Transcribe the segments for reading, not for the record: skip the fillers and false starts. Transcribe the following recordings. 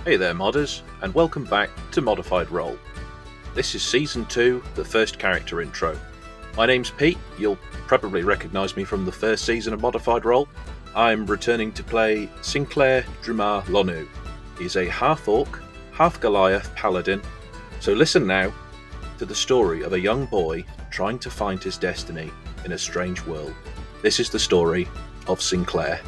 Hey there modders, and welcome back to ModifedRoll. This is Season 2, the first character intro. My name's Pete, you'll probably recognise me from the first season of ModifedRoll. I'm returning to play Sinclair Drumar Lonu. He's a half-orc, half-goliath paladin, so listen now to the story of a young boy trying to find his destiny in a strange world. This is the story of Sinclair.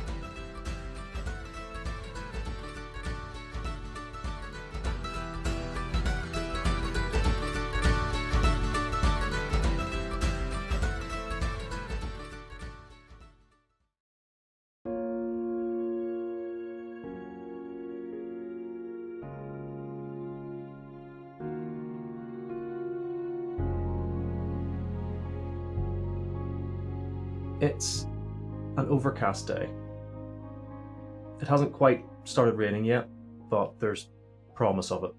It's an overcast day. It hasn't quite started raining yet, but there's promise of it.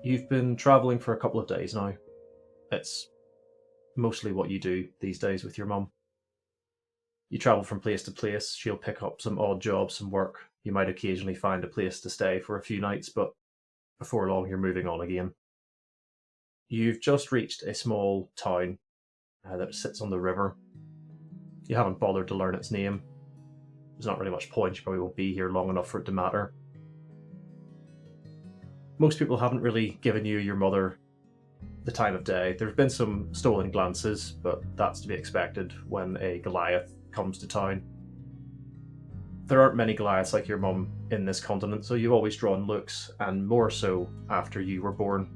You've been travelling for a couple of days now. It's mostly what you do these days with your mum. You travel from place to place, she'll pick up some odd jobs, some work. You might occasionally find a place to stay for a few nights, but before long you're moving on again. You've just reached a small town that sits on the river. You haven't bothered to learn its name. There's not really much point, you probably won't be here long enough for it to matter. Most people haven't really given you your mother the time of day. There have been some stolen glances, but that's to be expected when a Goliath comes to town. There aren't many Goliaths like your mum in this continent, so you've always drawn looks, and more so after you were born.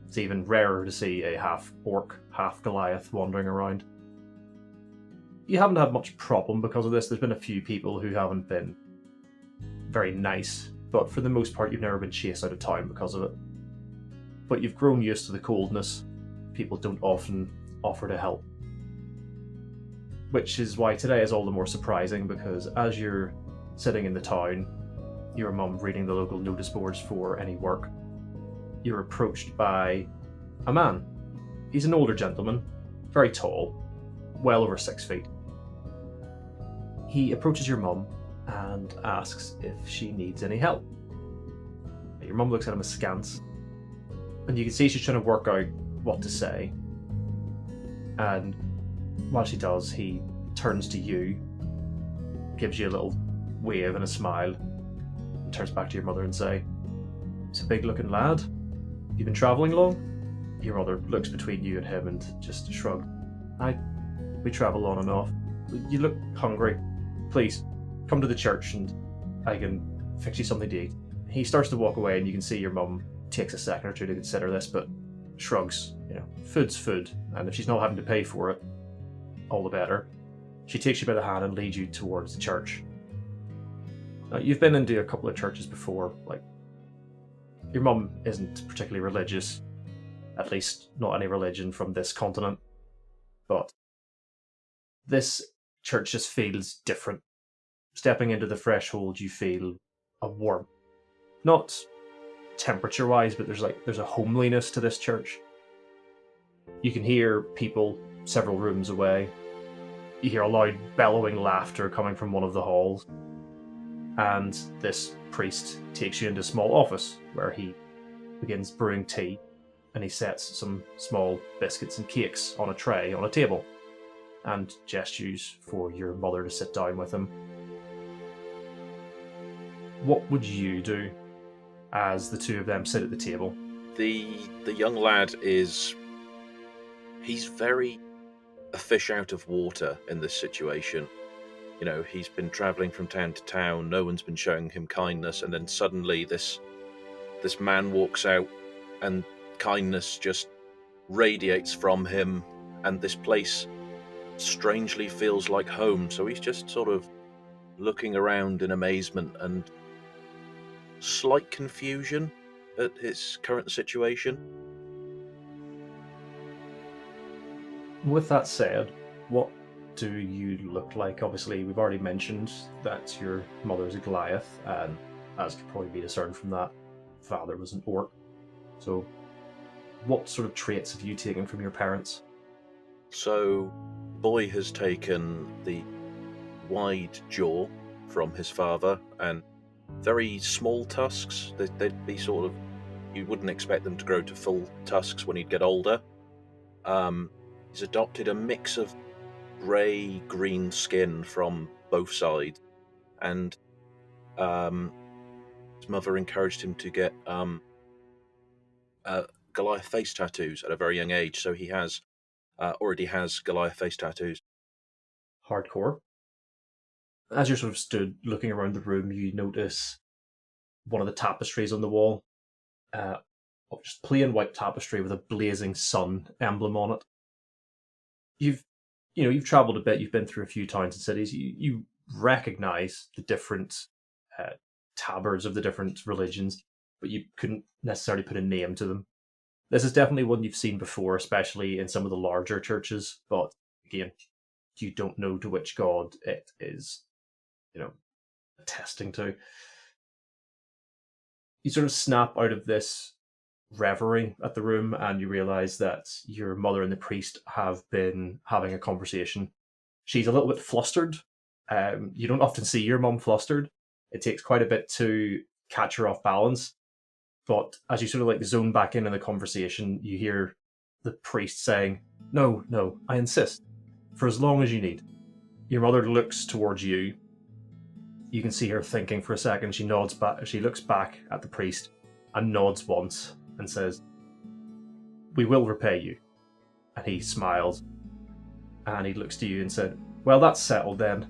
It's even rarer to see a half-orc, half-goliath wandering around. You haven't had much problem because of this. There's been a few people who haven't been very nice, but for the most part you've never been chased out of town because of it. But you've grown used to the coldness. People don't often offer to help. Which is why today is all the more surprising, because as you're sitting in the town, your mum reading the local notice boards for any work, you're approached by a man. He's an older gentleman, very tall, well over 6 feet. He approaches your mum and asks if she needs any help. Your mum looks at him askance, and you can see she's trying to work out what to say. And while she does, he turns to you, gives you a little wave and a smile, and turns back to your mother and say, "He's a big-looking lad. You been travelling long?" Your mother looks between you and him and just shrugged. We travel on and off. You look hungry. Please, come to the church and I can fix you something to eat. He starts to walk away and you can see your mum takes a second or two to consider this, but shrugs. Food's food, and if she's not having to pay for it, all the better. She takes you by the hand and leads you towards the church. Now, you've been into a couple of churches before. Your mum isn't particularly religious, at least not any religion from this continent, but this church just feels different. Stepping into the threshold, you feel a warmth. Not temperature-wise, but there's a homeliness to this church. You can hear people several rooms away. You hear a loud bellowing laughter coming from one of the halls. And this priest takes you into a small office where he begins brewing tea, and he sets some small biscuits and cakes on a tray on a table and gestures for your mother to sit down with him. What would you do as the two of them sit at the table? The young lad he's very a fish out of water in this situation. He's been travelling from town to town, no one's been showing him kindness, and then suddenly this man walks out and kindness just radiates from him, and this place strangely feels like home. So he's just sort of looking around in amazement and slight confusion at his current situation. With that said, what do you look like? Obviously, we've already mentioned that your mother's a Goliath, and as could probably be discerned from that, father was an orc. So what sort of traits have you taken from your parents? So, boy has taken the wide jaw from his father and very small tusks. They'd be sort of, you wouldn't expect them to grow to full tusks when he'd get older. He's adopted a mix of grey-green skin from both sides, and his mother encouraged him to get Goliath face tattoos at a very young age, so he already has Goliath face tattoos. Hardcore. As you're sort of stood looking around the room, you notice one of the tapestries on the wall, just plain white tapestry with a blazing sun emblem on it. You've travelled a bit. You've been through a few towns and cities. You recognise the different tabards of the different religions, but you couldn't necessarily put a name to them. This is definitely one you've seen before, especially in some of the larger churches. But again, you don't know to which god it is, attesting to. You sort of snap out of this reverie at the room, and you realise that your mother and the priest have been having a conversation. She's a little bit flustered. You don't often see your mum flustered. It takes quite a bit to catch her off balance. But as you sort of zone back in the conversation, you hear the priest saying, No, I insist. For as long as you need. Your mother looks towards you. You can see her thinking for a second. She nods back. She looks back at the priest and nods once and says, We will repay you. And he smiles. And he looks to you and said, Well, that's settled then.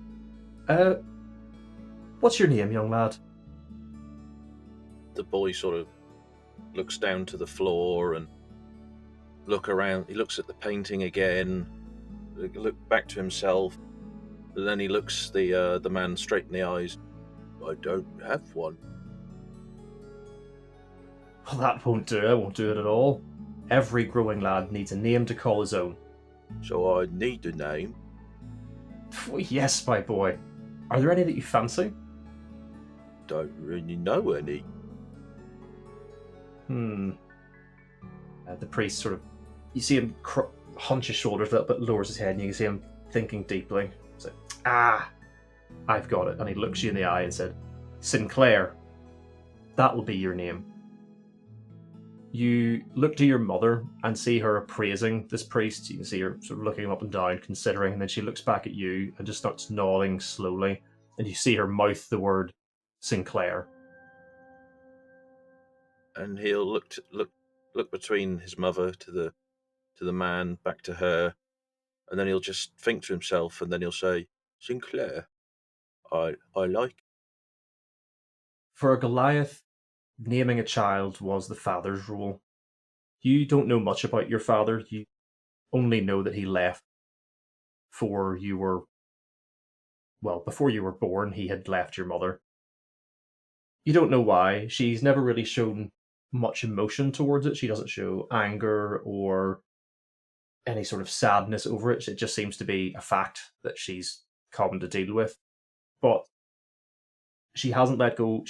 What's your name, young lad? The boy sort of looks down to the floor and look around. He looks at the painting again, look back to himself, and then he looks the man straight in the eyes. I don't have one. Well, that won't do it. Won't do it at all. Every growing lad needs a name to call his own. So I need a name. Yes, my boy. Are there any that you fancy? Don't really know any. The priest sort of, you see him hunch his shoulders a little bit, lowers his head, and you can see him thinking deeply. So, I've got it. And he looks you in the eye and said, Sinclair, that will be your name. You look to your mother and see her appraising this priest. You can see her sort of looking him up and down, considering, and then she looks back at you and just starts nodding slowly. And you see her mouth the word Sinclair. And he'll look between his mother to the man, back to her, and then he'll just think to himself, and then he'll say, Sinclair, I like. For a Goliath, naming a child was the father's role. You don't know much about your father. You only know that he left before you were born. He had left your mother. You don't know why. She's never really shown much emotion towards it. She doesn't show anger or any sort of sadness over it. It just seems to be a fact that she's come to deal with. But she hadn't let go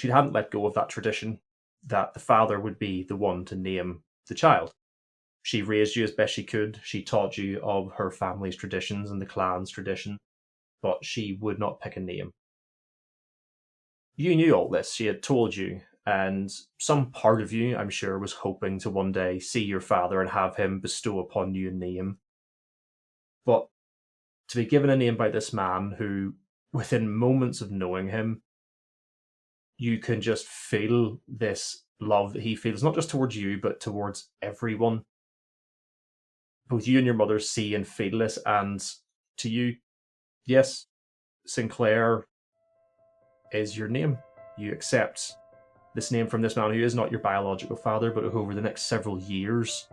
of that tradition that the father would be the one to name the child. She raised you as best she could. She taught you of her family's traditions and the clan's tradition, but she would not pick a name. You knew all this. She had told you, and some part of you, I'm sure, was hoping to one day see your father and have him bestow upon you a name. But to be given a name by this man who, within moments of knowing him, you can just feel this love that he feels, not just towards you, but towards everyone. Both you and your mother see and feel this, and to you, yes, Sinclair is your name. You accept this name from this man who is not your biological father, but who over the next several years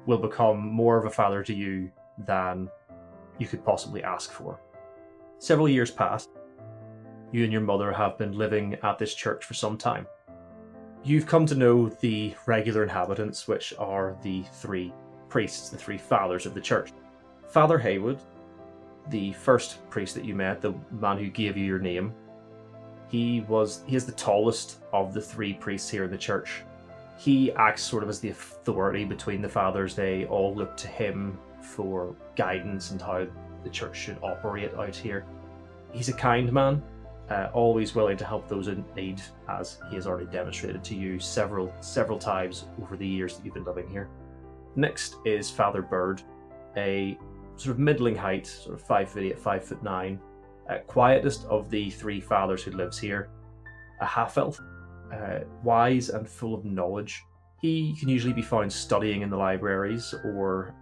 will become more of a father to you than you could possibly ask for. Several years pass. You and your mother have been living at this church for some time. You've come to know the regular inhabitants, which are the three priests, the three fathers of the church. Father Haywood, the first priest that you met, the man who gave you your name, he is the tallest of the three priests here in the church. He acts sort of as the authority between the fathers. They all look to him for guidance and how the church should operate out here. He's a kind man. always willing to help those in need, as he has already demonstrated to you several times over the years that you've been living here. Next is Father Bird, a sort of middling height, sort of 5'8", 5'9", quietest of the three fathers who lives here, a half-elf, wise and full of knowledge. He can usually be found studying in the libraries or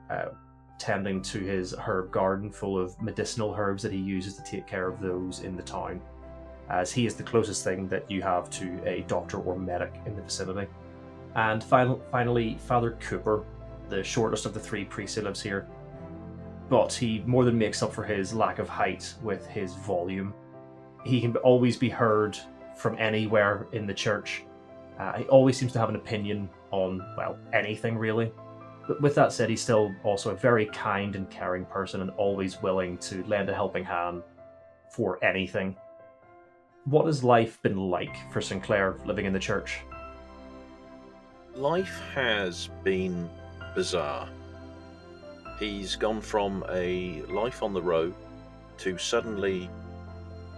tending to his herb garden full of medicinal herbs that he uses to take care of those in the town, as he is the closest thing that you have to a doctor or medic in the vicinity. And finally, Father Cooper, the shortest of the three priests who lives here, but he more than makes up for his lack of height with his volume. He can always be heard from anywhere in the church. He always seems to have an opinion on, well, anything really. But with that said, he's still also a very kind and caring person and always willing to lend a helping hand for anything. What has life been like for Sinclair living in the church? Life has been bizarre. He's gone from a life on the road to suddenly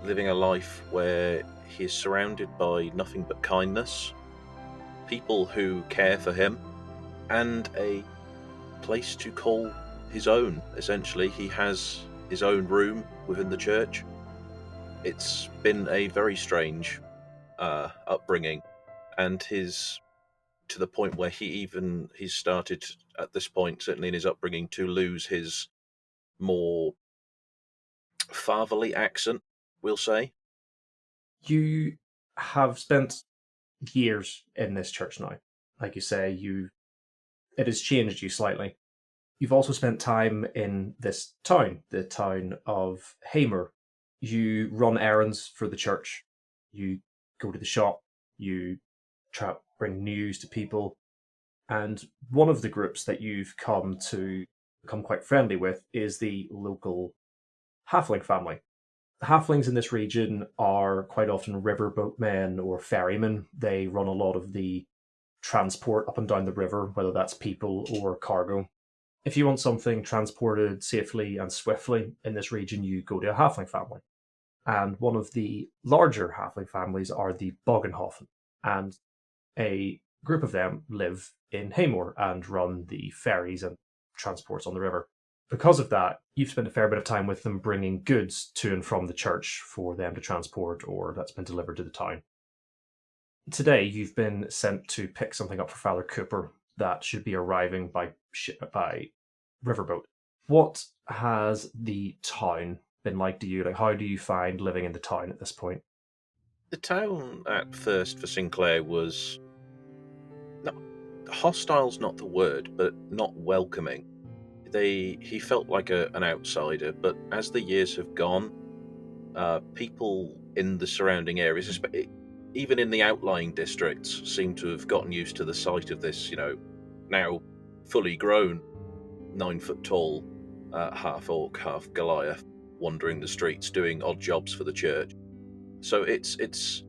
living a life where he is surrounded by nothing but kindness, people who care for him, and a place to call his own. Essentially, he has his own room within the church. It's been a very strange upbringing, and to the point where he's started at this point, certainly in his upbringing, to lose his more fatherly accent, we'll say. You have spent years in this church now. Like you say, it has changed you slightly. You've also spent time in this town, the town of Hamer. You run errands for the church. You go to the shop. You try to bring news to people. And one of the groups that you've come to become quite friendly with is the local halfling family. The halflings in this region are quite often riverboat men or ferrymen. They run a lot of the transport up and down the river, whether that's people or cargo. If you want something transported safely and swiftly in this region, you go to a halfling family. And one of the larger halfling families are the Boggenhofen, and a group of them live in Haymore and run the ferries and transports on the river. Because of that, you've spent a fair bit of time with them bringing goods to and from the church for them to transport, or that's been delivered to the town. Today, you've been sent to pick something up for Father Cooper that should be arriving by riverboat. What has the town been like to you? Like, how do you find living in the town at this point? The town at first for Sinclair was not hostile's not the word, but not welcoming. He felt like an outsider, but as the years have gone, people in the surrounding areas, even in the outlying districts, seem to have gotten used to the sight of this, now fully grown, 9 foot tall, half-orc, half-goliath, wandering the streets doing odd jobs for the church. So he's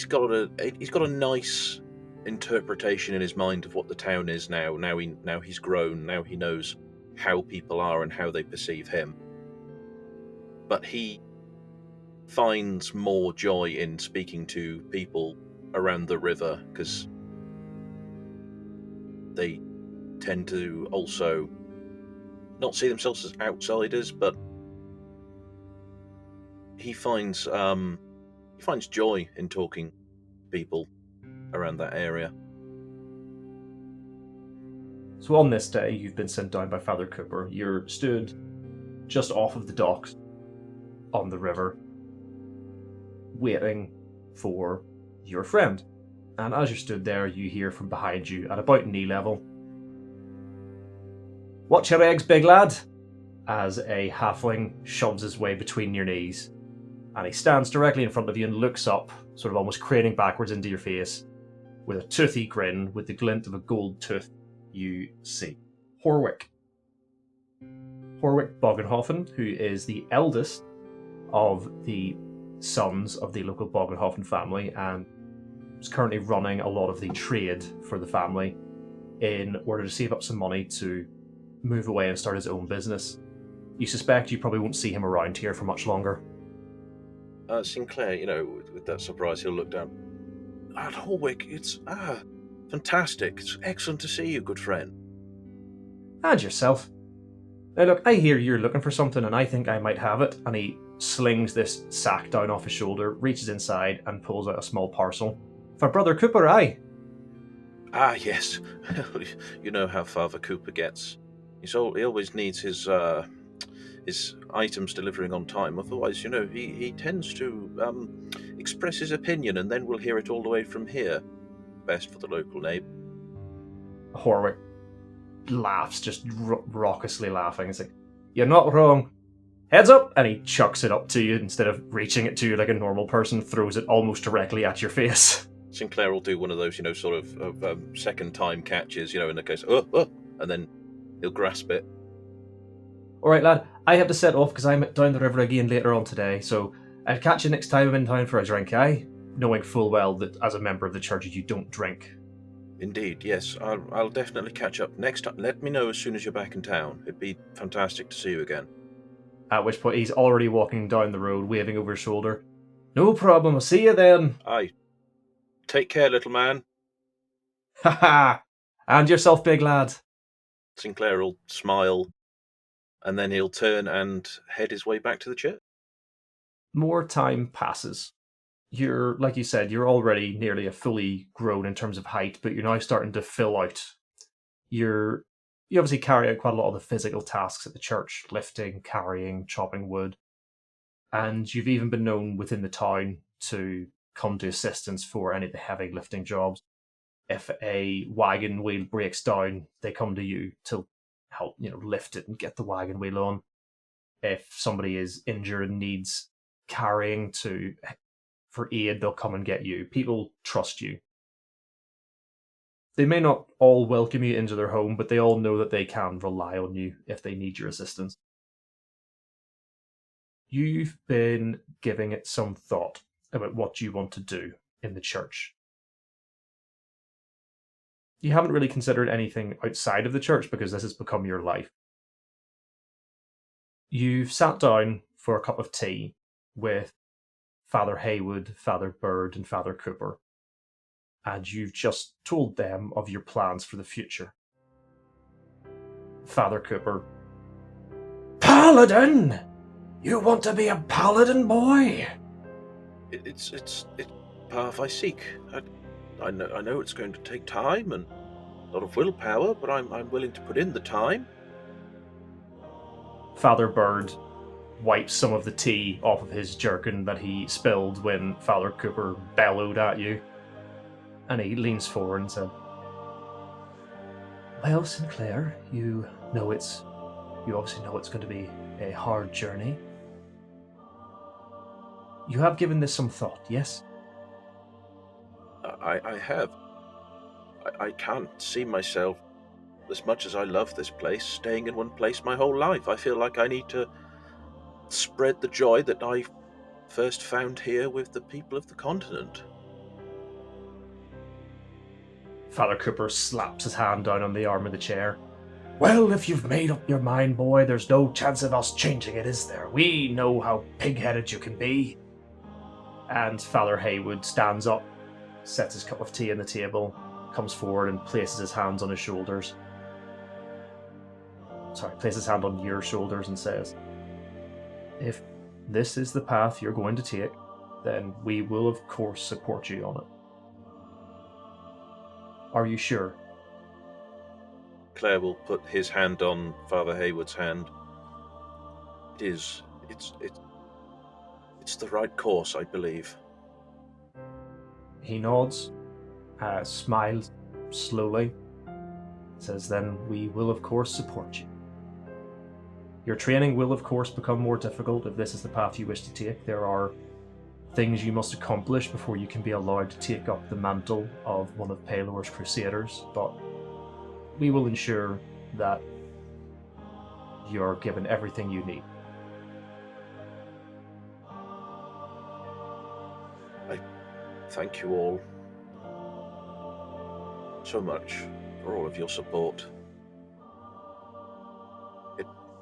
got a nice interpretation in his mind of what the town is now. Now he's grown. Now he knows how people are and how they perceive him. But he finds more joy in speaking to people around the river, because they tend to also not see themselves as outsiders, but he finds joy in talking to people around that area. So on this day, you've been sent down by Father Cooper. You're stood just off of the docks on the river, waiting for your friend. And as you're stood there, you hear from behind you at about knee level, "Watch your eggs, big lad," as a halfling shoves his way between your knees. And he stands directly in front of you and looks up, sort of almost craning backwards into your face, with a toothy grin, with the glint of a gold tooth. You see Horwick Boggenhofen, who is the eldest of the sons of the local Boggenhofen family, and is currently running a lot of the trade for the family in order to save up some money to move away and start his own business. You suspect you probably won't see him around here for much longer. Sinclair, with that surprise, he'll look down. At Horwick, it's fantastic. It's excellent to see you, good friend. And yourself. Now look, I hear you're looking for something and I think I might have it. And he slings this sack down off his shoulder, reaches inside and pulls out a small parcel. For Brother Cooper, aye. Ah, yes. You know how Father Cooper gets. He always needs his items delivering on time. Otherwise, he tends to express his opinion, and then we'll hear it all the way from here. Best for the local neighbour. Horwick laughs, just raucously laughing. He's like, "You're not wrong. Heads up!" And he chucks it up to you instead of reaching it to you like a normal person, throws it almost directly at your face. Sinclair will do one of those, sort of second time catches, in the case, and then he'll grasp it. Alright, lad, I have to set off because I'm down the river again later on today, so I'll catch you next time I'm in town for a drink, aye? Knowing full well that as a member of the church you don't drink. Indeed, yes. I'll definitely catch up next time. Let me know as soon as you're back in town. It'd be fantastic to see you again. At which point he's already walking down the road, waving over his shoulder. No problem, I'll see you then. Aye. Take care, little man. Ha ha! And yourself, big lad. Sinclair will smile, and then he'll turn and head his way back to the church. More time passes. You're, like you said, you're already nearly a fully grown in terms of height, but you're now starting to fill out. You obviously carry out quite a lot of the physical tasks at the church, lifting, carrying, chopping wood. And you've even been known within the town to come to assistance for any of the heavy lifting jobs. If a wagon wheel breaks down, they come to you to help, lift it and get the wagon wheel on. If somebody is injured and needs carrying for aid, they'll come and get you. People trust you. They may not all welcome you into their home, but they all know that they can rely on you if they need your assistance. You've been giving it some thought about what you want to do in the church. You haven't really considered anything outside of the church because this has become your life. You've sat down for a cup of tea with Father Haywood, Father Bird, and Father Cooper, and you've just told them of your plans for the future. Father Cooper. Paladin! You want to be a paladin, boy? It's path I seek. I know it's going to take time and a lot of willpower, but I'm willing to put in the time. Father Bird wipes some of the tea off of his jerkin that he spilled when Father Cooper bellowed at you. And he leans forward and said, "Well, Sinclair, you obviously know it's going to be a hard journey. You have given this some thought, yes?" I have. I can't see myself, as much as I love this place, staying in one place my whole life. I feel like I need to spread the joy that I first found here with the people of the continent. Father Cooper slaps his hand down on the arm of the chair. "Well, if you've made up your mind, boy, there's no chance of us changing it, is there? We know how pig-headed you can be." And Father Haywood stands up, sets his cup of tea on the table, comes forward and places his hands on his shoulders. Places his hand on your shoulders and says, "If this is the path you're going to take, then we will of course support you on it. Are you sure?" Claire will put his hand on Father Haywood's hand. It's the right course, I believe. He nods, smiles slowly, says, "Then we will of course support you. Your training will of course become more difficult if this is the path you wish to take. There are things you must accomplish before you can be allowed to take up the mantle of one of Pelor's crusaders, but we will ensure that you're given everything you need." I thank you all so much for all of your support.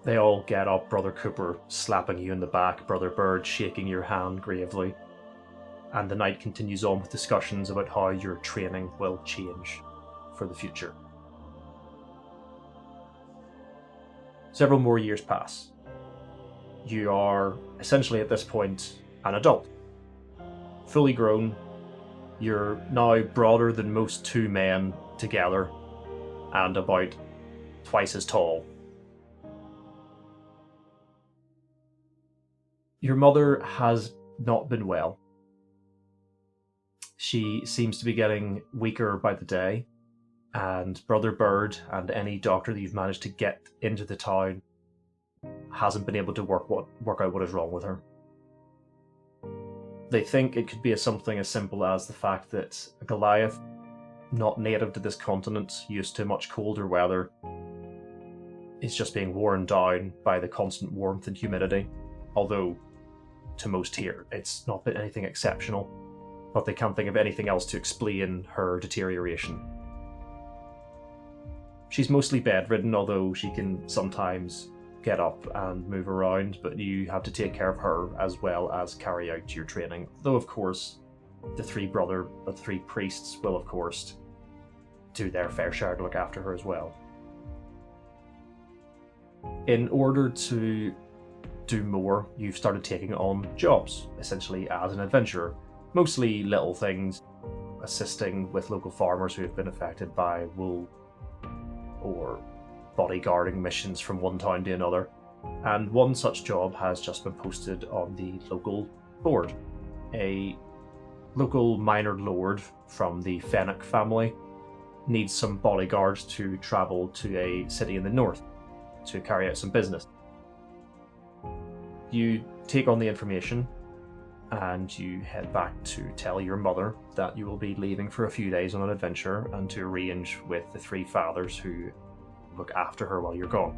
They all get up, Brother Cooper slapping you in the back, Brother Bird shaking your hand gravely, and the night continues on with discussions about how your training will change for the future. Several more years pass. You are essentially at this point an adult. Fully grown, you're now broader than most two men together, and about twice as tall. Your mother has not been well. She seems to be getting weaker by the day, and Brother Bird and any doctor that you've managed to get into the town hasn't been able to work out what is wrong with her. They think it could be something as simple as the fact that a Goliath, not native to this continent, used to much colder weather, is just being worn down by the constant warmth and humidity. Although, to most here, it's not been anything exceptional, but they can't think of anything else to explain her deterioration. She's mostly bedridden, although she can sometimes get up and move around, but you have to take care of her as well as carry out your training. Though, of course, the three priests will, of course, do their fair share to look after her as well. In order to do more, you've started taking on jobs, essentially as an adventurer. Mostly little things, assisting with local farmers who have been affected by wool, or bodyguarding missions from one town to another. And one such job has just been posted on the local board. A local minor lord from the Fennec family needs some bodyguards to travel to a city in the north to carry out some business. You take on the information and you head back to tell your mother that you will be leaving for a few days on an adventure and to arrange with the three fathers who look after her while you're gone.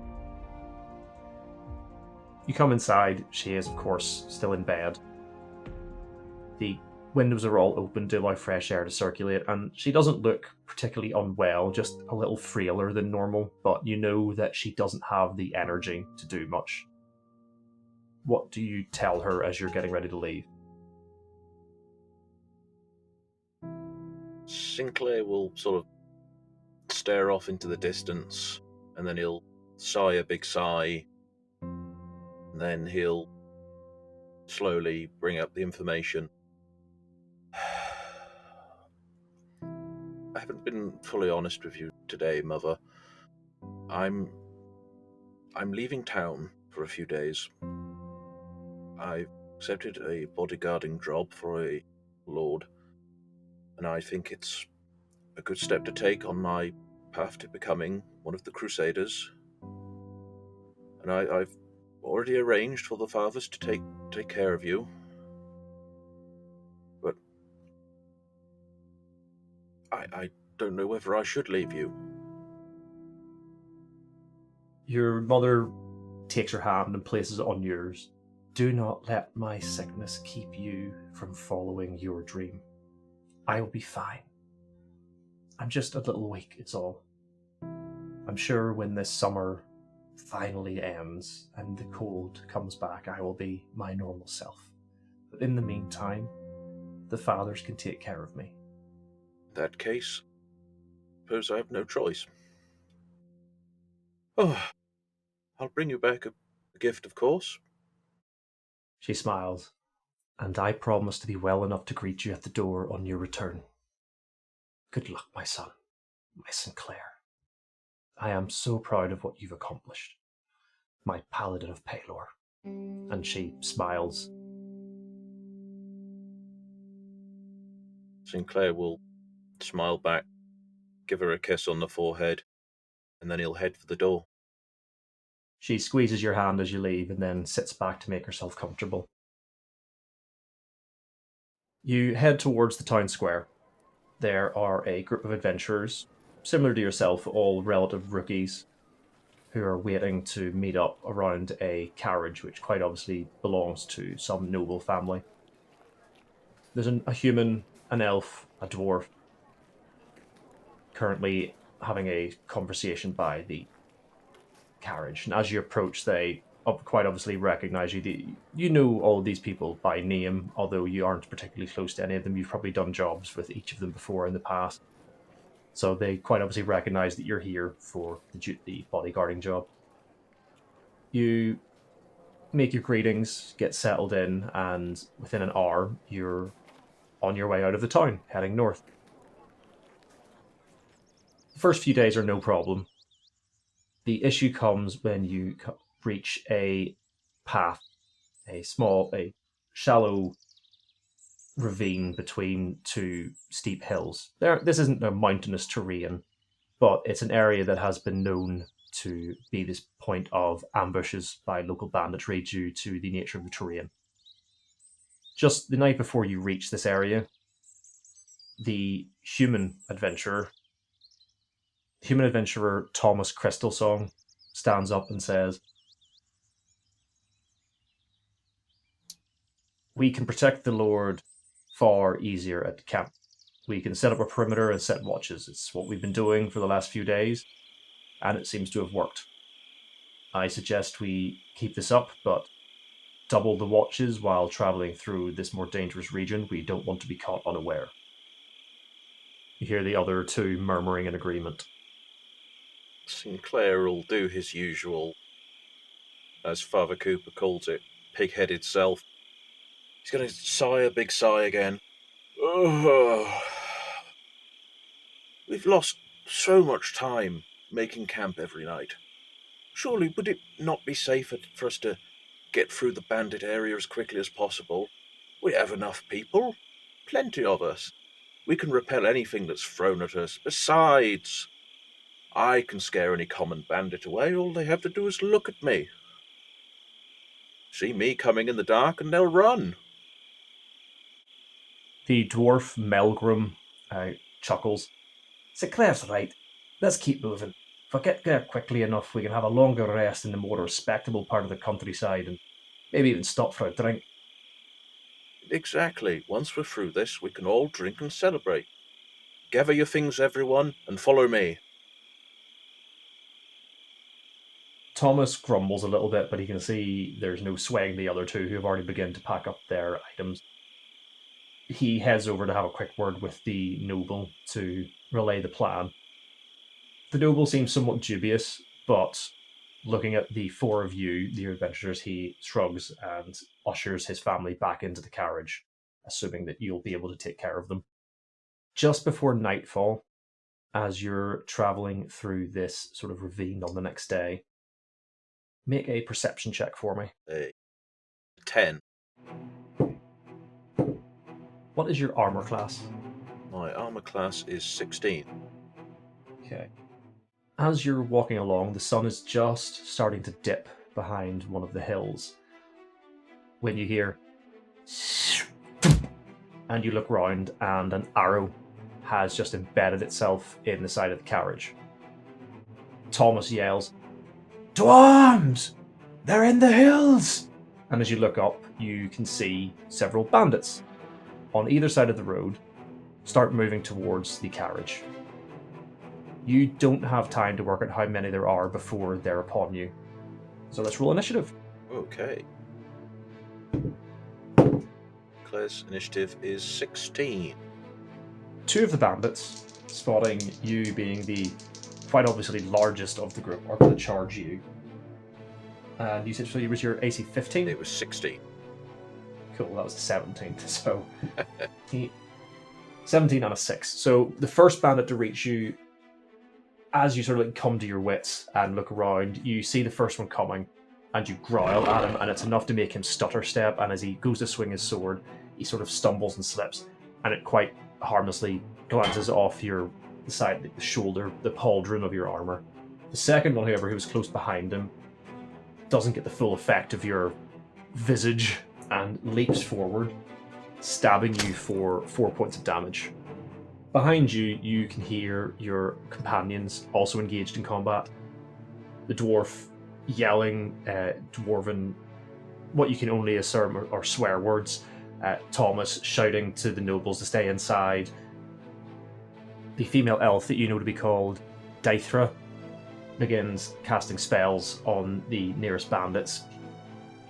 You come inside. She is, of course, still in bed. The windows are all open to allow fresh air to circulate, and she doesn't look particularly unwell, just a little frailer than normal, but you know that she doesn't have the energy to do much. What do you tell her as you're getting ready to leave? Sinclair will sort of stare off into the distance, and then he'll sigh a big sigh, and then he'll slowly bring up the information. I haven't been fully honest with you today, Mother. I'm leaving town for a few days. I've accepted a bodyguarding job for a lord, and I think it's a good step to take on my path to becoming one of the Crusaders. And I've already arranged for the fathers to take care of you. But I don't know whether I should leave you. Your mother takes her hand and places it on yours. Do not let my sickness keep you from following your dream. I will be fine. I'm just a little weak, it's all. I'm sure when this summer finally ends and the cold comes back, I will be my normal self. But in the meantime, the fathers can take care of me. In that case, I suppose I have no choice. Oh, I'll bring you back a gift, of course. She smiles, and I promise to be well enough to greet you at the door on your return. Good luck, my son, my Sinclair. I am so proud of what you've accomplished, my Paladin of Pelor. And she smiles. Sinclair will smile back, give her a kiss on the forehead, and then he'll head for the door. She squeezes your hand as you leave and then sits back to make herself comfortable. You head towards the town square. There are a group of adventurers, similar to yourself, all relative rookies, who are waiting to meet up around a carriage which quite obviously belongs to some noble family. There's a human, an elf, a dwarf, currently having a conversation by the carriage. And as you approach, they quite obviously recognize you. You know all of these people by name, although you aren't particularly close to any of them. You've probably done jobs with each of them before in the past. So they quite obviously recognize that you're here for the bodyguarding job. You make your greetings, get settled in, and within an hour, you're on your way out of the town, heading north. The first few days are no problem. The issue comes when you reach a path, a shallow ravine between two steep hills. This isn't a mountainous terrain, but it's an area that has been known to be this point of ambushes by local banditry due to the nature of the terrain. Just the night before you reach this area, the human adventurer Thomas Crystalsong stands up and says, "We can protect the Lord far easier at camp. We can set up a perimeter and set watches. It's what we've been doing for the last few days, and it seems to have worked. I suggest we keep this up, but double the watches while traveling through this more dangerous region. We don't want to be caught unaware." You hear the other two murmuring in agreement. Sinclair will do his usual, as Father Cooper calls it, pig-headed self. He's going to sigh a big sigh again. Oh, we've lost so much time making camp every night. Surely would it not be safer for us to get through the bandit area as quickly as possible? We have enough people. Plenty of us. We can repel anything that's thrown at us. Besides, I can scare any common bandit away. All they have to do is look at me. See me coming in the dark and they'll run. The dwarf Melgrim chuckles. "Sinclair's right. Let's keep moving. If we get there quickly enough, we can have a longer rest in the more respectable part of the countryside and maybe even stop for a drink." Exactly. Once we're through this, we can all drink and celebrate. Gather your things, everyone, and follow me. Thomas grumbles a little bit, but he can see there's no swaying the other two who have already begun to pack up their items. He heads over to have a quick word with the noble to relay the plan. The noble seems somewhat dubious, but looking at the four of you, the adventurers, he shrugs and ushers his family back into the carriage, assuming that you'll be able to take care of them. Just before nightfall, as you're traveling through this sort of ravine on the next day, make a perception check for me. 10. What is your armor class? My armor class is 16. Okay. As you're walking along, the sun is just starting to dip behind one of the hills when you hear and you look round and an arrow has just embedded itself in the side of the carriage. Thomas yells, "To arms! They're in the hills!" And as you look up, you can see several bandits on either side of the road start moving towards the carriage. You don't have time to work out how many there are before they're upon you. So let's roll initiative. Okay. Claire's initiative is 16. Two of the bandits, spotting you being the quite obviously largest of the group, are going to charge you. And you said so it was your AC 15? It was 16. Cool, that was the 17th. So 17 and a 6. So the first bandit to reach you, as you sort of like come to your wits and look around, you see the first one coming and you growl at him, and it's enough to make him stutter step, and as he goes to swing his sword, he sort of stumbles and slips, and it quite harmlessly glances off the side, the shoulder, the pauldron of your armor. The second one, however, who was close behind him, doesn't get the full effect of your visage and leaps forward, stabbing you for 4 points of damage. Behind you, you can hear your companions also engaged in combat. The dwarf yelling dwarven, what you can only assume are swear words. Thomas shouting to the nobles to stay inside. The female elf that you know to be called Daithra begins casting spells on the nearest bandits,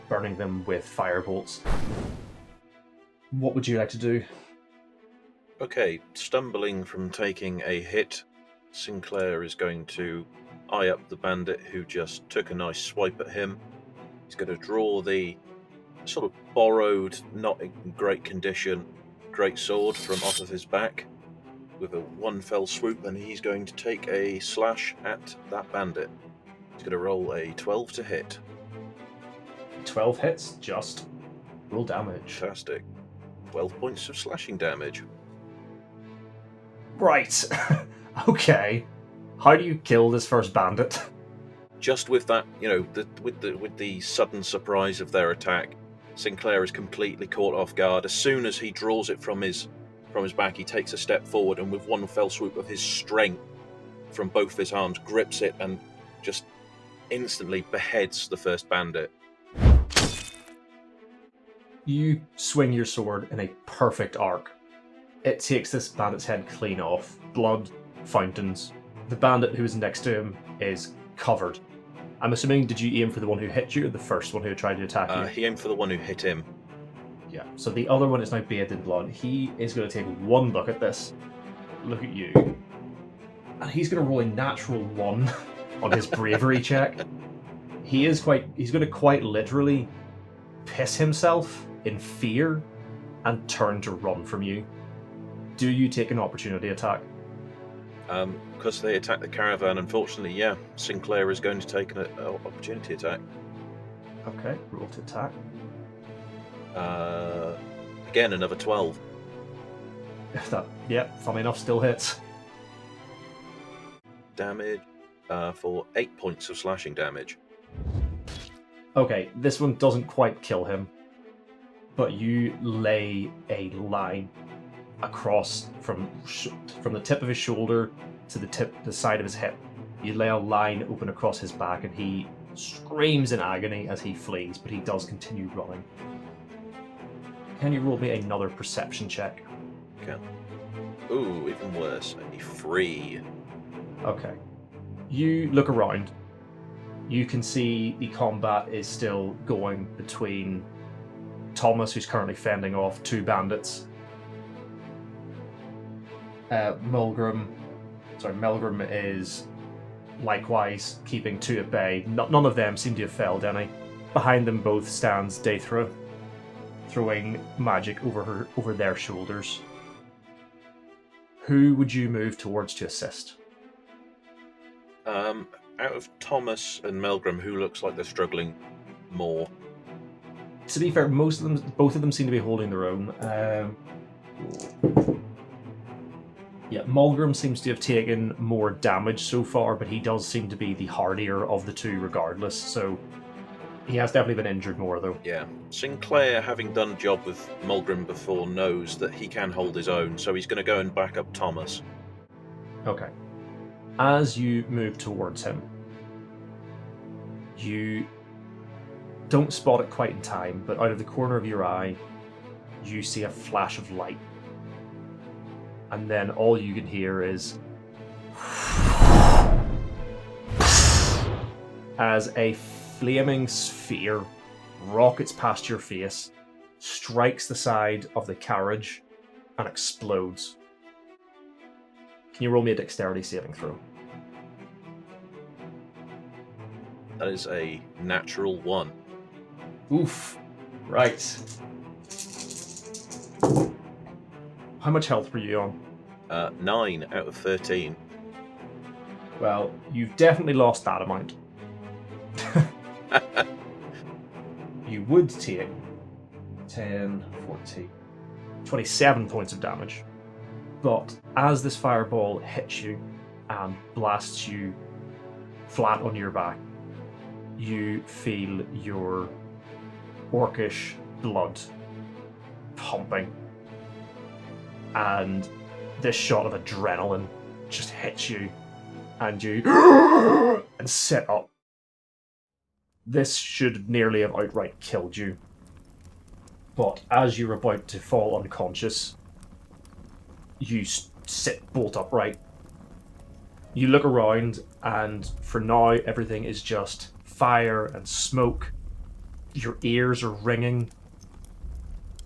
burning them with firebolts. What would you like to do? Okay, stumbling from taking a hit, Sinclair is going to eye up the bandit who just took a nice swipe at him. He's going to draw the sort of borrowed, not in great condition, great sword from off of his back with a one fell swoop, and he's going to take a slash at that bandit. He's going to roll a 12 to hit. 12 hits, just. Roll damage. Fantastic. 12 points of slashing damage. Right. Okay. How do you kill this first bandit? Just with that, with the sudden surprise of their attack, Sinclair is completely caught off guard. As soon as he draws it from his back, he takes a step forward and with one fell swoop of his strength from both his arms, grips it and just instantly beheads the first bandit. You swing your sword in a perfect arc. It takes this bandit's head clean off. Blood, fountains. The bandit who is next to him is covered. I'm assuming, did you aim for the one who hit you or the first one who tried to attack you? He aimed for the one who hit him. Yeah, so the other one is now bathed in blood. He is going to take one look at this. Look at you. And he's going to roll a natural 1 on his bravery check. He's going to quite literally piss himself in fear and turn to run from you. Do you take an opportunity attack? Because they attacked the caravan, unfortunately, yeah. Sinclair is going to take an opportunity attack. Okay, roll to attack. Again, another 12. Funny enough, still hits. Damage for 8 points of slashing damage. Okay, this one doesn't quite kill him, but you lay a line across from the tip of his shoulder to the side of his hip. You lay a line open across his back, and he screams in agony as he flees, but he does continue running. Can you roll me another perception check? Okay. Ooh, even worse. A 3. Okay. You look around. You can see the combat is still going between Thomas, who's currently fending off 2 bandits. Melgrim is likewise keeping 2 at bay. None of them seem to have failed any. Behind them both stands Daethra, throwing magic over their shoulders. Who would you move towards to assist? Out of Thomas and Melgrim, who looks like they're struggling more? To be fair, both of them seem to be holding their own. Melgrim seems to have taken more damage so far, but he does seem to be the hardier of the 2 regardless, so he has definitely been injured more, though. Yeah. Sinclair, having done a job with Melgrim before, knows that he can hold his own, so he's going to go and back up Thomas. Okay. As you move towards him, you don't spot it quite in time, but out of the corner of your eye, you see a flash of light. And then all you can hear is as a flaming sphere rockets past your face, strikes the side of the carriage, and explodes. Can you roll me a dexterity saving throw? That is a natural 1. Oof. Right. How much health were you on? 9 out of 13. Well, you've definitely lost that amount. You would take 10, 14, 27 points of damage. But as this fireball hits you and blasts you flat on your back, you feel your orcish blood pumping. And this shot of adrenaline just hits you, and you and sit up. This should nearly have outright killed you. But as you're about to fall unconscious, you sit bolt upright. You look around, And for now, everything is just fire and smoke. Your ears are ringing.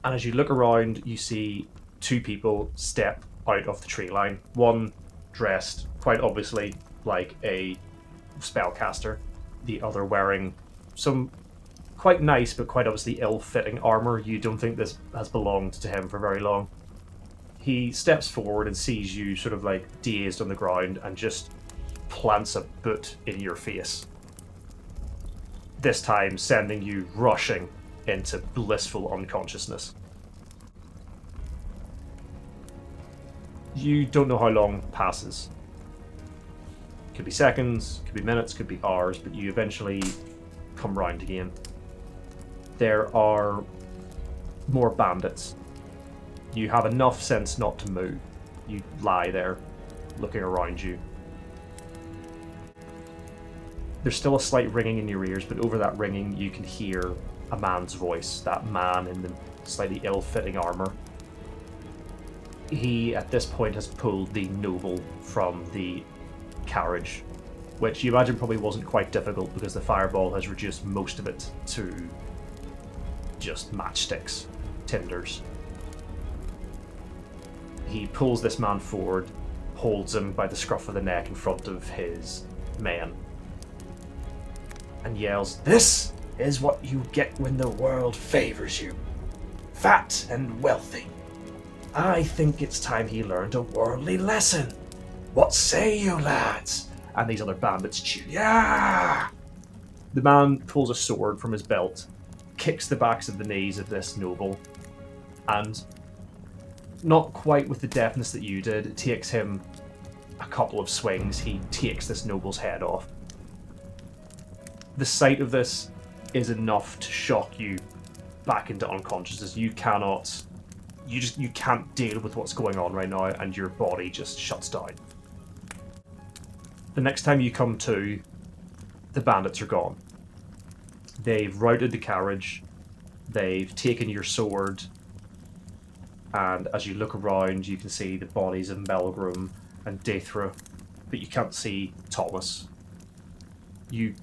And as you look around, you see two people step out of the tree line. One dressed quite obviously like a spellcaster. The other wearing some quite nice but quite obviously ill-fitting armor. You don't think this has belonged to him for very long. He steps forward and sees you sort of like dazed on the ground and just plants a boot in your face. This time sending you rushing into blissful unconsciousness. You don't know how long passes. Could be seconds, could be minutes, could be hours, but you eventually come round again. There are more bandits. You have enough sense not to move. You lie there, looking around you. There's still a slight ringing in your ears, but over that ringing you can hear a man's voice, that man in the slightly ill-fitting armor. He, at this point, has pulled the noble from the carriage, which you imagine probably wasn't quite difficult because the fireball has reduced most of it to just matchsticks, tinders. He pulls this man forward, holds him by the scruff of the neck in front of his men, and yells, "This is what you get when the world favors you. Fat and wealthy. I think it's time he learned a worldly lesson. What say you, lads?" And these other bandits cheer. Yeah! The man pulls a sword from his belt, kicks the backs of the knees of this noble, and not quite with the deftness that you did, it takes him a couple of swings. He takes this noble's head off. The sight of this is enough to shock you back into unconsciousness. You can't deal with what's going on right now, and your body just shuts down. The next time you come to, the bandits are gone. They've routed the carriage, they've taken your sword, and as you look around you can see the bodies of Melgrim and Daethra, but you can't see Thomas. You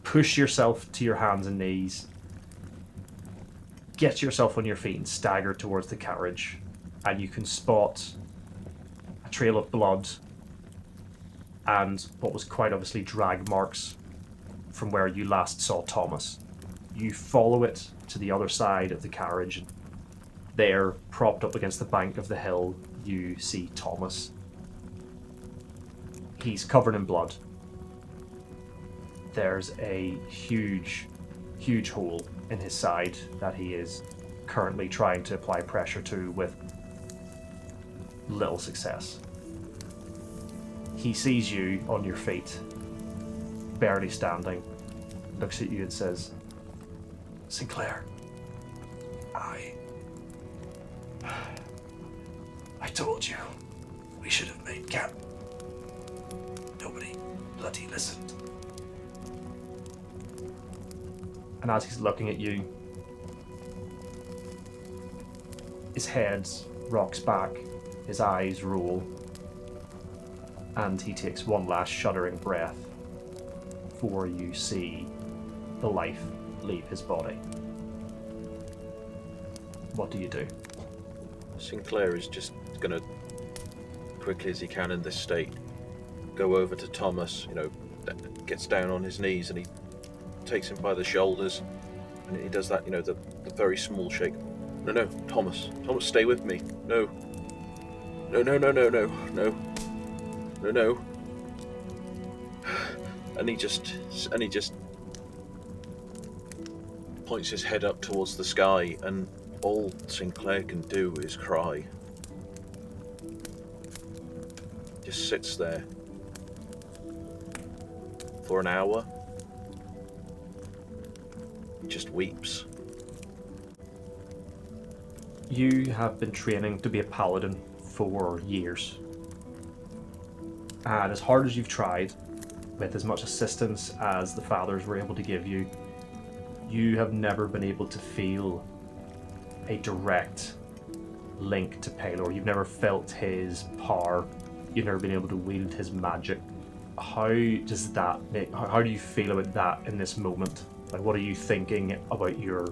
push yourself to your hands and knees, get yourself on your feet and stagger towards the carriage, and you can spot a trail of blood and what was quite obviously drag marks from where you last saw Thomas. You follow it to the other side of the carriage, and there, propped up against the bank of the hill, you see Thomas. He's covered in blood. There's a huge hole in his side that he is currently trying to apply pressure to with little success. He sees you on your feet, barely standing, looks at you and says, "Sinclair, I told you we should have made camp. Nobody bloody listened." And as he's looking at you, his head rocks back, his eyes roll, and he takes one last shuddering breath before you see the life leave his body. What do you do? Sinclair is just going to, quickly as he can in this state, go over to Thomas, gets down on his knees and he takes him by the shoulders and he does that, the very small shake. No, Thomas, stay with me. No. And he just points his head up towards the sky, and all Sinclair can do is cry. Just sits there for an hour. Just weeps. You have been training to be a paladin for years. And as hard as you've tried, with as much assistance as the fathers were able to give you, you have never been able to feel a direct link to Pelor. You've never felt his power. You've never been able to wield his magic how does that make, how do you feel about that in this moment? Like, what are you thinking about your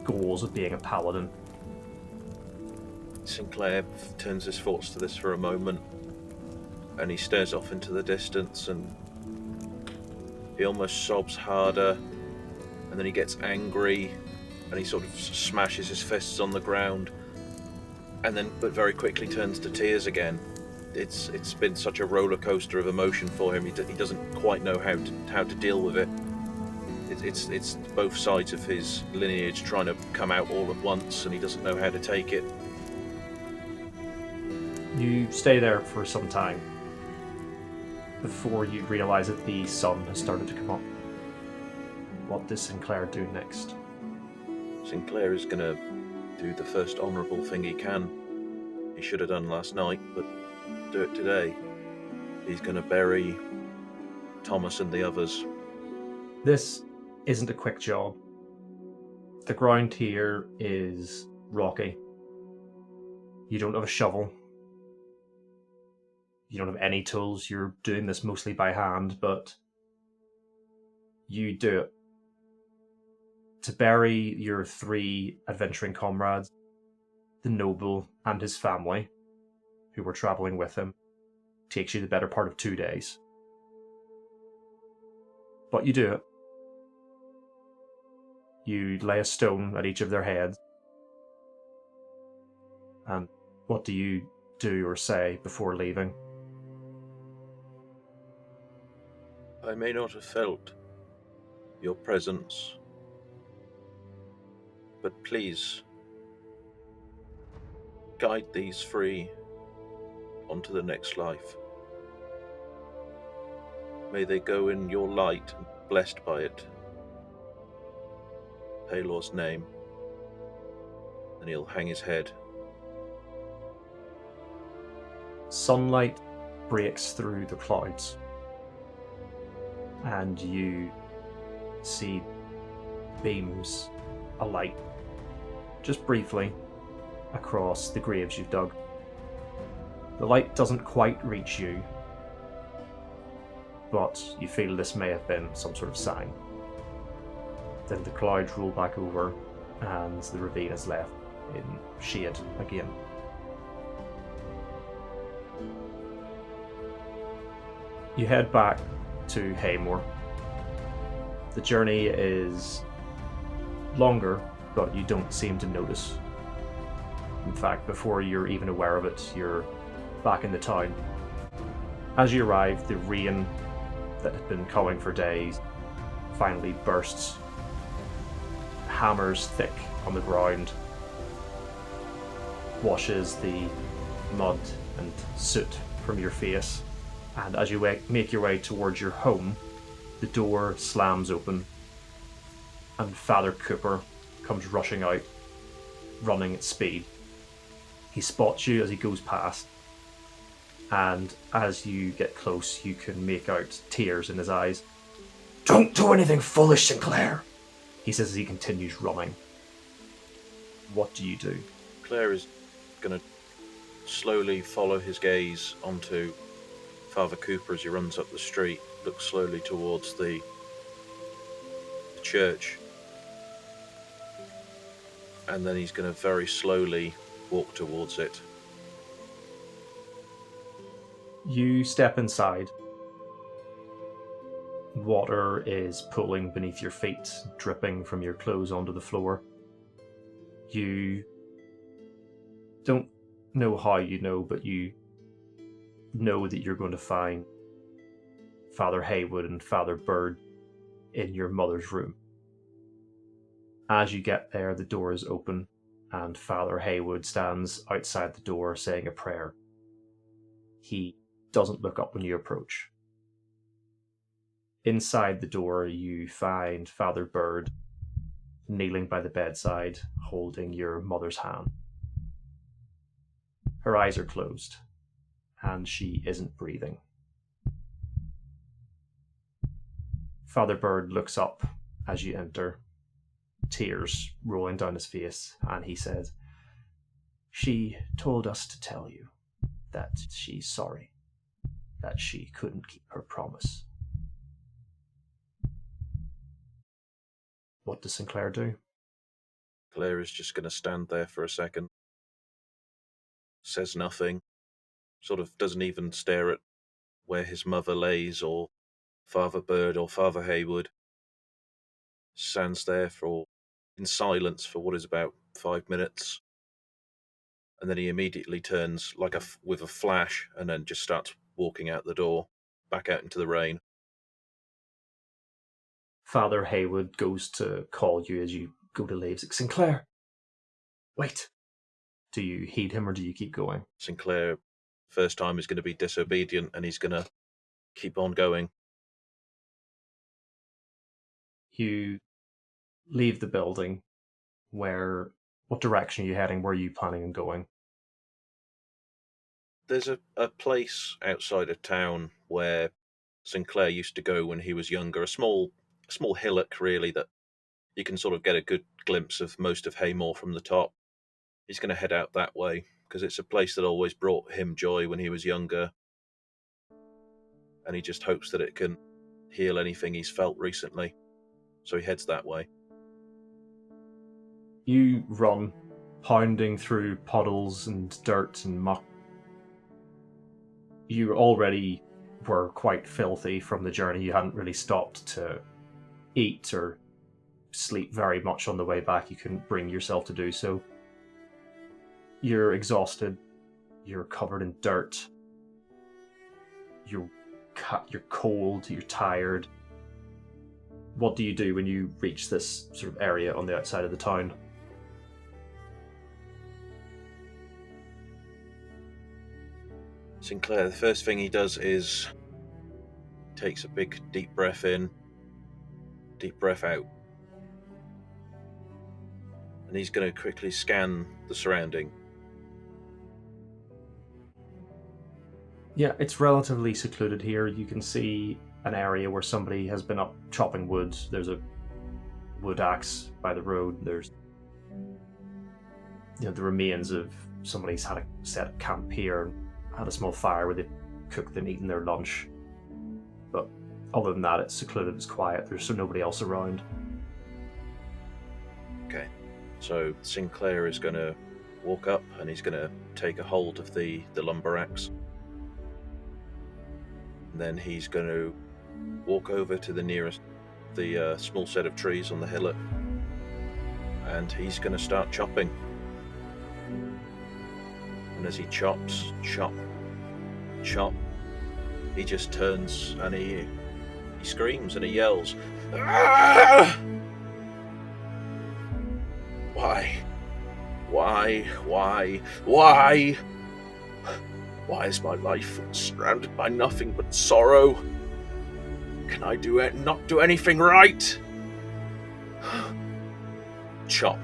goals of being a paladin? Sinclair turns his thoughts to this for a moment, and he stares off into the distance, and he almost sobs harder, and then he gets angry, and he sort of smashes his fists on the ground, and then, but very quickly turns to tears again. It's been such a roller coaster of emotion for him. He doesn't quite know how to deal with it. It's both sides of his lineage trying to come out all at once, and he doesn't know how to take it. You stay there for some time before you realise that the sun has started to come up. What does Sinclair do next? Sinclair is going to do the first honourable thing he can. He should have done last night, but do it today. He's going to bury Thomas and the others. This isn't a quick job. The ground here is rocky. You don't have a shovel. You don't have any tools. You're doing this mostly by hand, but you do it. To bury your 3 adventuring comrades, the noble and his family, who were travelling with him, takes you the better part of 2 days. But you do it. You lay a stone at each of their heads. And what do you do or say before leaving? I may not have felt your presence, but please guide these 3 onto the next life. May they go in your light and blessed by it. Pelor's name. And he'll hang his head. Sunlight breaks through the clouds, and you see beams alight, just briefly, across the graves you've dug. The light doesn't quite reach you, but you feel this may have been some sort of sign. Then the clouds roll back over, and the ravine is left in shade again. You head back to Haymore. The journey is longer, but you don't seem to notice. In fact, before you're even aware of it, you're back in the town. As you arrive, the rain that had been coming for days finally bursts, hammers thick on the ground, washes the mud and soot from your face, and as you make your way towards your home, the door slams open, and Father Cooper comes rushing out, running at speed. He spots you as he goes past, and as you get close, you can make out tears in his eyes. "Don't do anything foolish, Sinclair," he says as he continues running. What do you do? Claire is going to slowly follow his gaze onto Father Cooper as he runs up the street, looks slowly towards the church, and then he's going to very slowly walk towards it. You step inside. Water is pooling beneath your feet, dripping from your clothes onto the floor. You don't know how you know, but you know that you're going to find Father Haywood and Father Bird in your mother's room. As you get there, the door is open, and Father Haywood stands outside the door saying a prayer. He doesn't look up when you approach. Inside the door, you find Father Bird kneeling by the bedside, holding your mother's hand. Her eyes are closed, and she isn't breathing. Father Bird looks up as you enter, tears rolling down his face, and he says, "She told us to tell you that she's sorry." that she couldn't keep her promise. What does Sinclair do? Claire is just going to stand there for a second. Says nothing. Sort of doesn't even stare at where his mother lays or Father Bird or Father Haywood. Stands there in silence for what is about 5 minutes. And then he immediately turns with a flash and then just starts walking out the door, back out into the rain. Father Haywood goes to call you as you go to leave. Sinclair, wait. Do you heed him or do you keep going? Sinclair, first time, is going to be disobedient and he's going to keep on going. You leave the building. What direction are you heading? Where are you planning on going? There's a place outside of town where Sinclair used to go when he was younger, a small hillock, really, that you can sort of get a good glimpse of most of Haymore from the top. He's going to head out that way, because it's a place that always brought him joy when he was younger, and he just hopes that it can heal anything he's felt recently. So he heads that way. You run, pounding through puddles and dirt and muck. You already were quite filthy from the journey. You hadn't really stopped to eat or sleep very much on the way back. You couldn't bring yourself to do so. You're exhausted. You're covered in dirt. You're cold. You're tired. What do you do when you reach this sort of area on the outside of the town? Sinclair, the first thing he does is takes a big deep breath in, deep breath out. And he's going to quickly scan the surrounding. Yeah, it's relatively secluded here. You can see an area where somebody has been up chopping wood. There's a wood axe by the road. There's the remains of somebody's had a set up camp here and had a small fire where they cooked and eaten their lunch. But other than that, it's secluded, it's quiet. There's nobody else around. Okay, so Sinclair is going to walk up and he's going to take a hold of the lumber axe. And then he's going to walk over to the small set of trees on the hillock, and he's going to start chopping. And as he chops, chop, he just turns and he screams and he yells, "Ah! Why? Why is my life surrounded by nothing but sorrow? Can I not do anything right? Chop.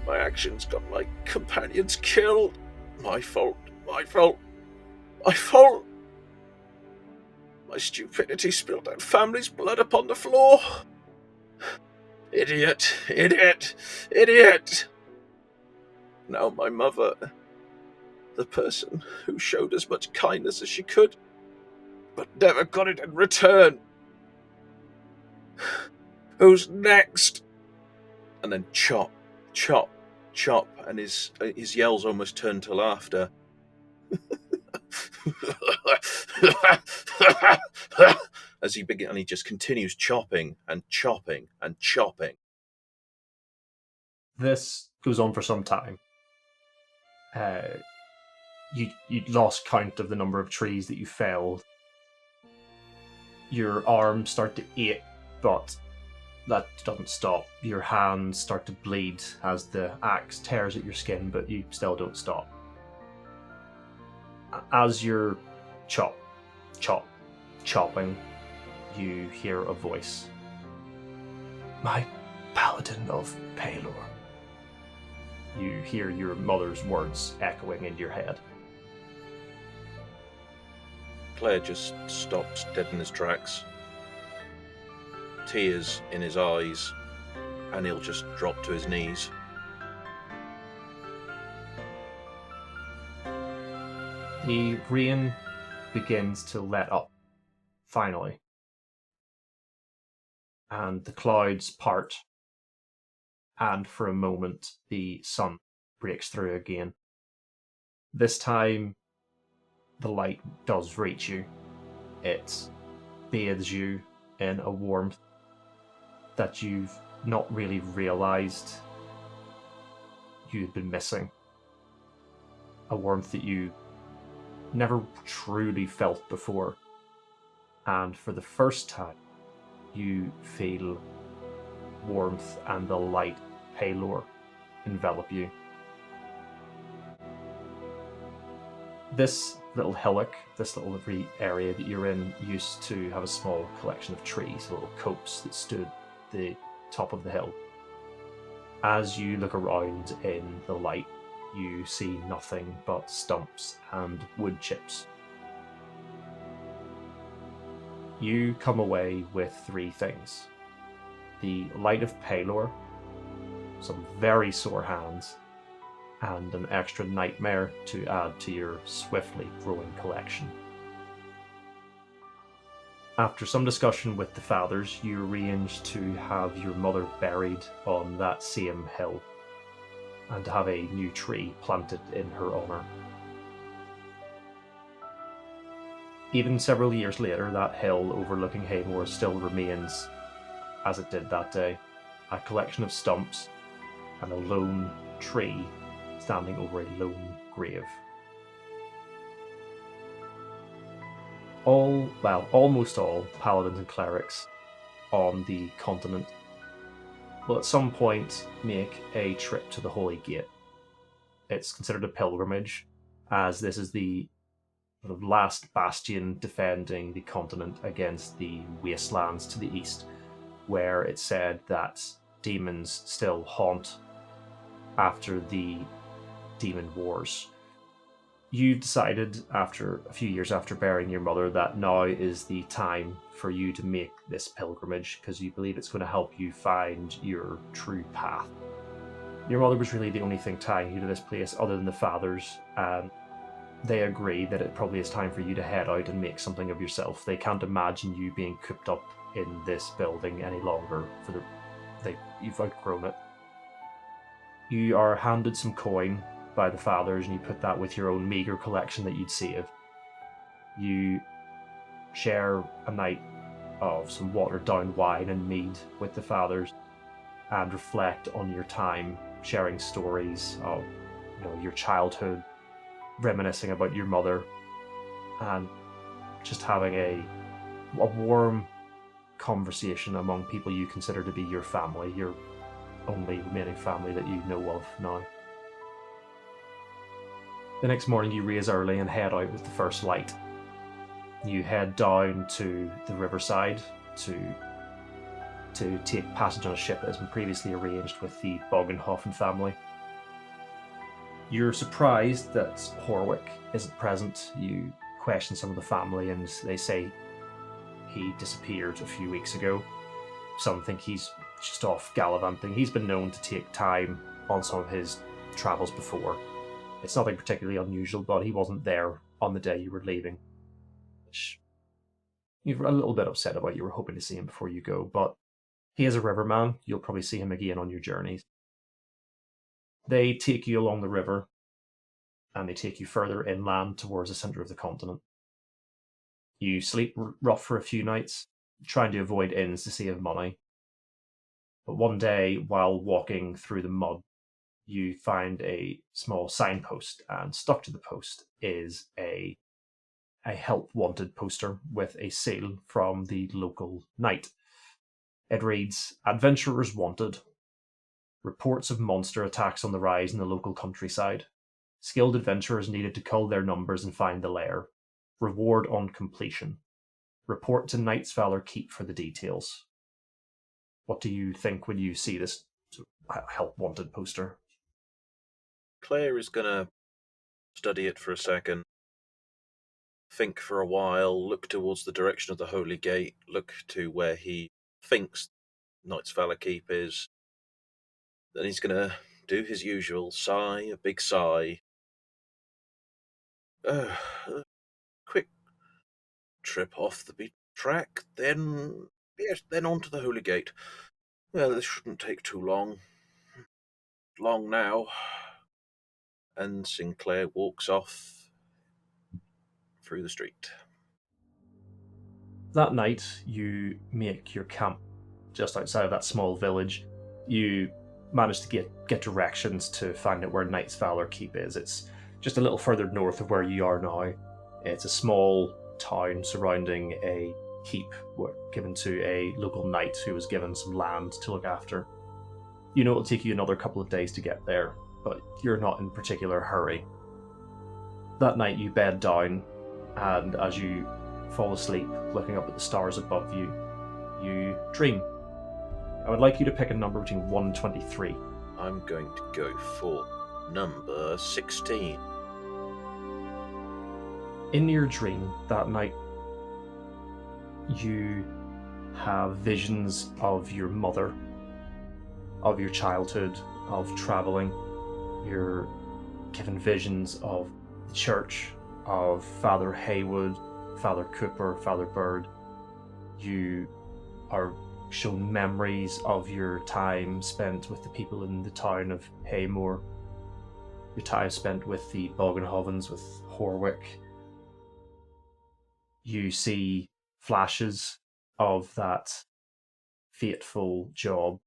My actions got my companions killed. My fault. My stupidity spilled out family's blood upon the floor. Idiot. Now my mother, the person who showed as much kindness as she could, but never got it in return. Who's next?" And then chop, and his yells almost turn to laughter. As he just continues chopping. This goes on for some time. You lost count of the number of trees that you felled. Your arms start to ache, but that doesn't stop. Your hands start to bleed as the axe tears at your skin, but you still don't stop. As you're chopping, you hear a voice. "My Paladin of Pelor." You hear your mother's words echoing in your head. Claire just stops dead in his tracks, tears in his eyes, and he'll just drop to his knees. The rain begins to let up, finally. And the clouds part, and for a moment the sun breaks through again. This time the light does reach you. It bathes you in a warmth that you've not really realized you'd been missing. A warmth that you never truly felt before. And for the first time, you feel warmth and the light Pelor envelop you. This little hillock, this little area that you're in, used to have a small collection of trees, little copse that stood at the top of the hill. As you look around in the light, you see nothing but stumps and wood chips. You come away with 3 things. The light of Pelor, some very sore hands, and an extra nightmare to add to your swiftly growing collection. After some discussion with the fathers, you arrange to have your mother buried on that same hill, and to have a new tree planted in her honour. Even several years later, that hill overlooking Haymore still remains as it did that day, a collection of stumps and a lone tree standing over a lone grave. Almost all paladins and clerics on the continent will at some point make a trip to the Holy Gate. It's considered a pilgrimage, as this is the sort of last bastion defending the continent against the wastelands to the east, where it's said that demons still haunt after the demon wars. You've decided, after a few years after burying your mother, that now is the time for you to make this pilgrimage, because you believe it's going to help you find your true path. Your mother was really the only thing tying you to this place other than the fathers, and they agree that it probably is time for you to head out and make something of yourself. They can't imagine you being cooped up in this building any longer. You've outgrown it. You are handed some coin by the fathers, and you put that with your own meager collection that you'd saved. You share a night of some watered down wine and mead with the fathers, and reflect on your time, sharing stories of your childhood, reminiscing about your mother, and just having a warm conversation among people you consider to be your family, your only remaining family that you know of now. The next morning you raise early and head out with the first light. You head down to the riverside to take passage on a ship that has been previously arranged with the Bogenhofen family. You're surprised that Horwick isn't present. You question some of the family and they say he disappeared a few weeks ago. Some think he's just off gallivanting. He's been known to take time on some of his travels before. It's nothing particularly unusual, but he wasn't there on the day you were leaving, which you're a little bit upset about. You were hoping to see him before you go, but he is a riverman. You'll probably see him again on your journeys. They take you along the river, and they take you further inland towards the centre of the continent. You sleep rough for a few nights, trying to avoid inns to save money. But one day, while walking through the mud, you find a small signpost, and stuck to the post is a help wanted poster with a seal from the local knight. It reads, "Adventurers wanted. Reports of monster attacks on the rise in the local countryside. Skilled adventurers needed to cull their numbers and find the lair. Reward on completion. Report to Knight's Valor Keep for the details." What do you think when you see this help wanted poster? Claire is going to study it for a second, think for a while, look towards the direction of the Holy Gate, look to where he thinks Knight's Valor Keep is. Then he's going to do his usual, sigh, a big sigh. Quick trip off the beat track, then onto the Holy Gate. Well, this shouldn't take too long. Long now. And Sinclair walks off through the street. That night, you make your camp just outside of that small village. You manage to get directions to find out where Knight's Valor Keep is. It's just a little further north of where you are now. It's a small town surrounding a keep given to a local knight who was given some land to look after. You know it'll take you another couple of days to get there, but you're not in particular hurry. That night you bed down, and as you fall asleep, looking up at the stars above you, you dream. I would like you to pick a number between 1 and 23. I'm going to go for number 16. In your dream that night, you have visions of your mother, of your childhood, of traveling. You're given visions of the church, of Father Haywood, Father Cooper, Father Bird. You are shown memories of your time spent with the people in the town of Haymore, your time spent with the Boggenhovens, with Horwick. You see flashes of that fateful job.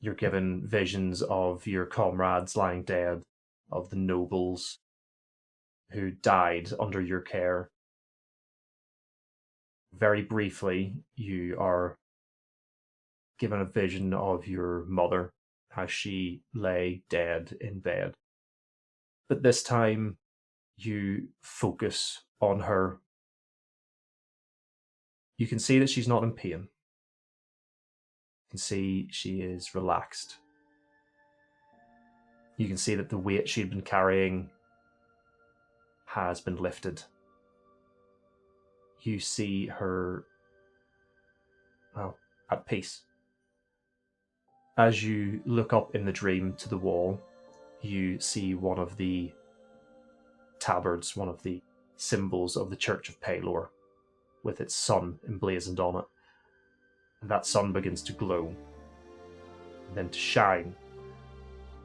You're given visions of your comrades lying dead, of the nobles who died under your care. Very briefly, you are given a vision of your mother as she lay dead in bed. But this time, you focus on her. You can see that she's not in pain. You can see she is relaxed. You can see that the weight she'd been carrying has been lifted. You see her, well, at peace. As you look up in the dream to the wall, you see one of the tabards, one of the symbols of the Church of Pelor, with its sun emblazoned on it. And that sun begins to glow, and then to shine,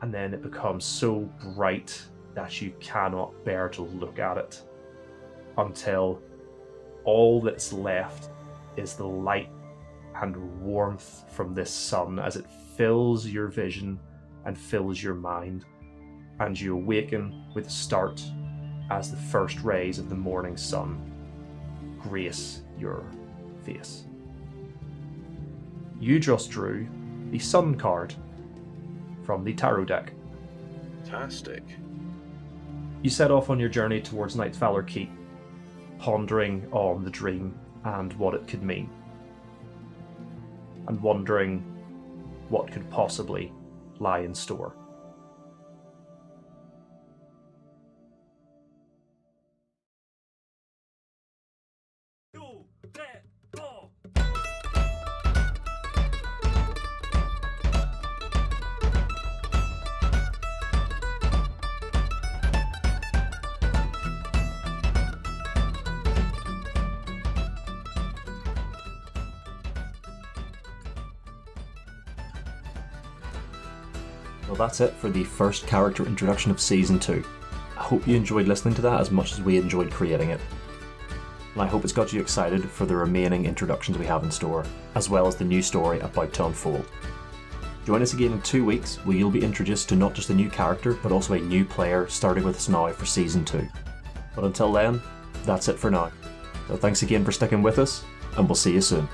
and then it becomes so bright that you cannot bear to look at it, until all that's left is the light and warmth from this sun as it fills your vision and fills your mind, and you awaken with a start as the first rays of the morning sun grace your face. You just drew the sun card from the tarot deck. Fantastic. You set off on your journey towards Knight's Valor Keep, pondering on the dream and what it could mean, and wondering what could possibly lie in store. Well, that's it for the first character introduction of Season 2. I hope you enjoyed listening to that as much as we enjoyed creating it. And I hope it's got you excited for the remaining introductions we have in store, as well as the new story about to unfold. Join us again in 2 weeks, where you'll be introduced to not just a new character, but also a new player starting with us now for Season 2. But until then, that's it for now. So thanks again for sticking with us, and we'll see you soon.